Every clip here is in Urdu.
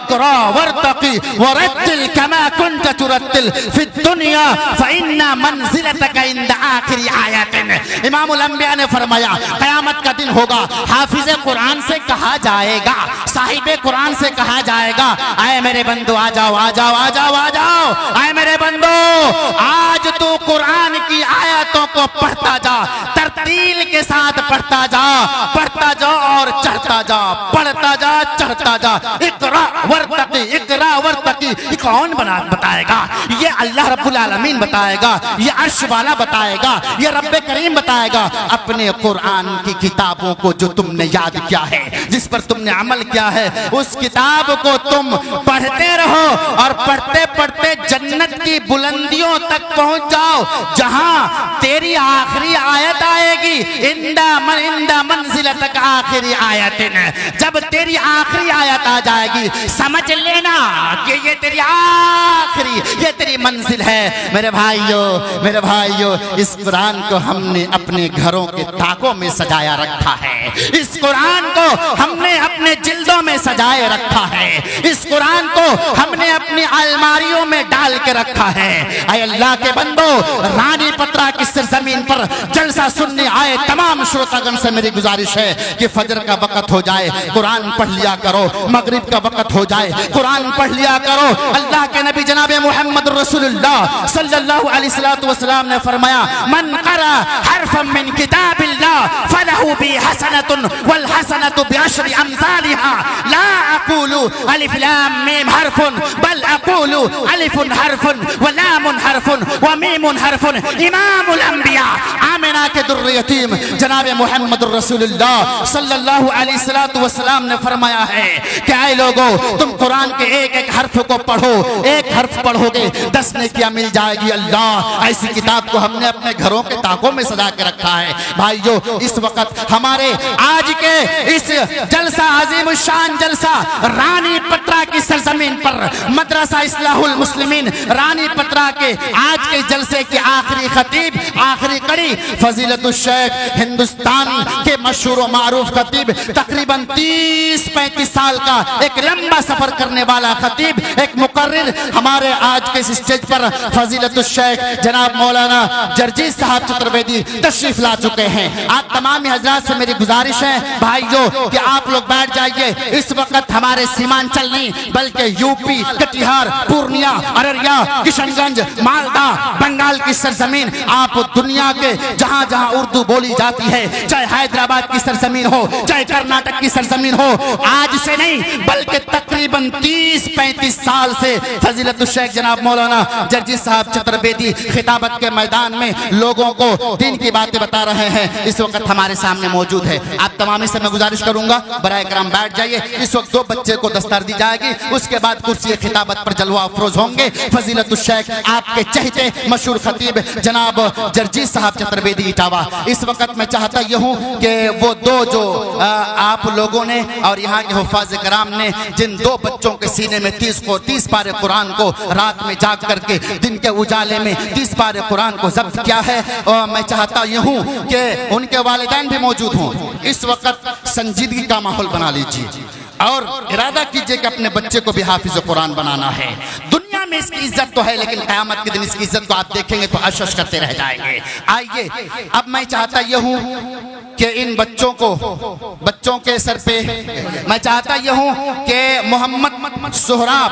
اقرا وارتقی ورتل کما کنت ترتل فی الدنیا فإن منزلتک عند آخر آیت۔ امام الانبیاء نے فرمایا قیامت کا دن ہوگا، حافظ قرآن سے کہا جائے گا، صاحب قرآن سے کہا جائے گا اے میرے بندو آ جاؤ آ جاؤ آ جاؤ آ جاؤ، اے میرے بندو آج تو قرآن کی آیتوں کو پڑھتا جا، ترتیل کے ساتھ پڑھتا جا اور چڑھتا جا، پڑھتا جا چڑھتا جا۔ اقرا ورتقی اقرا ورتقی، یہ کون بتائے گا؟ یہ اللہ رب العالمین بتائے گا، یہ عرش والا بتائے گا، یہ رب کریم بتائے گا۔ اپنے قرآن کی کتابوں کو جو تم نے یاد کیا ہے، جس پر تم نے عمل کیا ہے، اس کتاب کو تم پڑھتے رہو اور پڑھتے پڑھتے جنت کی بلندیوں تک پہنچ جاؤ، جہاں تیری آخری آیت آئے گی عند منزلتک آخری آیت۔ جب تیری آخری آیت آ جائے گی سمجھ لینا کہ یہ تیری آخری، یہ تیری منزل ہے۔ میرے بھائیو اس قرآن کو ہم نے اپنے گھروں کے تاکوں میں سجایا رکھا ہے، اس قرآن کو ہم نے اپنے جلدوں میں سجائے رکھا ہے، اس قرآن کو ہم نے اپنی الماریوں میں ڈال کے رکھا ہے۔ اے اللہ کے بندو، رانی پترا کی سرزمین پر جلسہ سننے آئے تمام شروطاگن سے میری گزارش ہے کہ فجر کا وقت ہو جائے قرآن پڑھ لیا کرو، مغرب کا وقت ہو جائے قرآن پڑھ لیا کرو۔ اللہ کے نبی جناب محمد رسول اللہ صلی اللہ علیہ وسلم نے فرمایا من قرأ حرفا من کتاب اللہ فلہ بی حسنۃ والحسنۃ بعشر امثالها لا اقول الف لام میم حرف بل اقول الف حرف ولام حرف ومیم حرف۔ امام الانبیاء آمنہ کے در یتیم جناب محمد رسول اللہ صلی اللہ علیہ وسلم نے فرمایا ہے کہ اے لوگو تم قرآن کے ایک ایک حرف کو پڑھو، ایک حرف پڑھو گے 10 نیکیاں مل جائے گی۔ اللہ ایسی کتاب کو ہم نے اپنے گھروں کے تاکوں میں سجا کے رکھا ہے۔ بھائیو اس وقت ہمارے آج کے اس جلسہ عظیم الشان جلسہ رانی پترا کی سرزمین پر مدرسہ اصلاح المسلمین رانی پترا کے آج کے جلسے کی آخری خطیب، آخری کڑی فضیلت الشیخ ہندوستان کے مشہور و معروف خطیب، تقریباً 30-35 سال کا ایک لمبا سفر کرنے والا خطیب، ایک مقرر، ہمارے آج کے اس اسٹیج پر فضیلت الشیخ جناب مولانا جرجیت صاحب چترویدی تشریف لا چکے ہیں۔ آپ تمام حضرات سے میری گزارش ہے بھائیو کہ آپ لوگ بیٹھ جائیے۔ اس وقت ہمارے سیمانچل نہیں بلکہ یوپی، کٹیہار، پورنیہ، ارریہ، کشن گنج، مالدہ، بنگال کی سرزمین، آپ دنیا کے جہاں جہاں اردو بولی جاتی ہے، چاہے حیدرآباد کی سرزمین ہو، چاہے کرناٹک کی سرزمین ہو، آج سے نہیں بلکہ تقریباً 30-35 سال سے فضیلت الشیخ جناب مولانا جرجیت صاحب چترویدی خطابت کے میدان میں لوگوں کو دین کی باتیں بتا رہے ہیں، اس وقت ہمارے سامنے موجود ہے۔ آپ تمام سے میں گزارش کروں گا برائے کرام بیٹھ جائیے۔ اس وقت 2 بچے کو دستار دی جائے گی، اس کے بعد کرسی خطابت پر جلوہ افروز ہوں گے فضیلت الشیخ آپ کے چہتے مشہور خطیب جناب جرجیت صاحب چترویدی اٹاوا۔ اس وقت میں چاہتا یہ ہوں کہ وہ 2 جو آپ لوگوں نے اور یہاں کے حفاظ کرام نے جن 2 بچوں کے سینے میں 30 پارے قرآن کو رات میں جاگ کر کے دن کے اجالے میں 30 پارے قرآن کو ضبط کیا ہے، اور میں چاہتا یہ ہوں کہ ان کے والدین بھی موجود ہوں۔ اس وقت سنجیدگی کا ماحول بنا لیجیے اور ارادہ کیجئے کہ اپنے بچے کو بھی حافظ قرآن بنانا ہے۔ دنیا میں اس کی عزت تو ہے لیکن قیامت کے دن اس کی عزت کو آپ دیکھیں گے تو عشش کرتے رہ جائیں گے۔ آئیے اب میں چاہتا یہ ہوں کہ ان بچوں کے سر پہ میں چاہتا یہ ہوں کہ محمد سہراب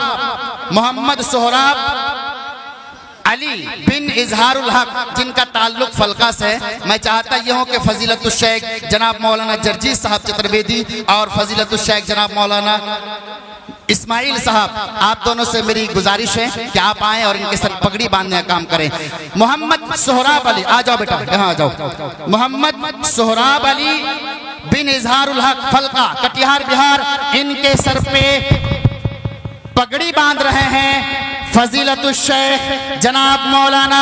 علی بن اظہار الحق جن کا تعلق فلقہ سے ہے، میں چاہتا یہ ہوں کہ فضیلت الشیخ جناب مولانا جرجیت صاحب چترویدی اور فضیلت الشیخ جناب مولانا اسماعیل صاحب، آپ دونوں سے میری گزارش ہے کہ آپ آئیں اور ان کے سر پگڑی باندھنے کا کام کریں۔ محمد سہراب علی، آ جاؤ بیٹا یہاں آ جاؤ۔ محمد سہراب علی بن اظہار الحق فلقہ کٹیہار بہار، ان کے سر پہ پگڑی باندھ رہے ہیں فضیلت الشیخ جناب مولانا